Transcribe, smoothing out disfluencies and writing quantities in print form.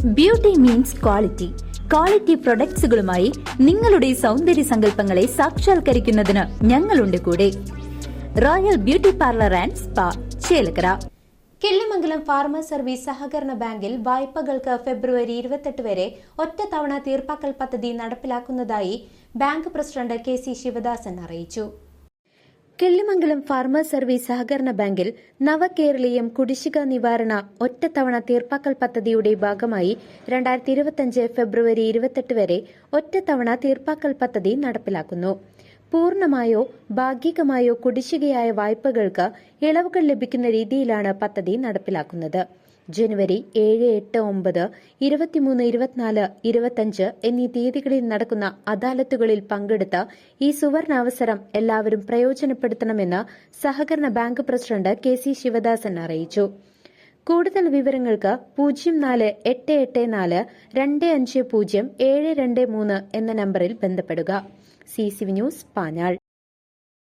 Beauty means quality. Quality പ്രൊഡക്ട്സുകളുമായി നിങ്ങളുടെ സൗന്ദര്യ സങ്കല്പങ്ങളെ സാക്ഷാത്കരിക്കുന്നതിന് ഞങ്ങളുണ്ട് കൂടെ. Royal beauty parlour and spa, Chelakkara. Killimangalam farmers service സഹകരണ ബാങ്കിൽ വായ്പകൾക്ക് ഫെബ്രുവരി 28 വരെ ഒറ്റത്തവണ തീർപ്പാക്കൽ പദ്ധതി നടപ്പിലാക്കുന്നതായി bank president K C Sivadasan അറിയിച്ചു. കിള്ളിമംഗലം ഫാർമേഴ്സ് സർവീസ് സഹകരണ ബാങ്കിൽ നവകേരളീയം കുടിശ്ശിക നിവാരണ ഒറ്റത്തവണ തീർപ്പാക്കൽ പദ്ധതിയുടെ ഭാഗമായി 2025 ഫെബ്രുവരി 28 വരെ ഒറ്റത്തവണ തീർപ്പാക്കൽ പദ്ധതി നടപ്പിലാക്കുന്നു. പൂർണ്ണമായോ ഭാഗികമായോ കുടിശ്ശികയായ വായ്പകൾക്ക് ഇളവുകൾ ലഭിക്കുന്ന രീതിയിലാണ് പദ്ധതി നടപ്പിലാക്കുന്നത്. ജനുവരി 7, 8, 9, 23, 24, 25 എന്നീ തീയതികളിൽ നടക്കുന്ന അദാലത്തുകളിൽ പങ്കെടുത്ത് ഈ സുവർണാവസരം എല്ലാവരും പ്രയോജനപ്പെടുത്തണമെന്ന് സഹകരണ bank president K C Sivadasan അറിയിച്ചു. കൂടുതൽ വിവരങ്ങൾക്ക് 04-884 250 723 എന്ന നമ്പറിൽ ബന്ധപ്പെടുക. CCV news, Panjal.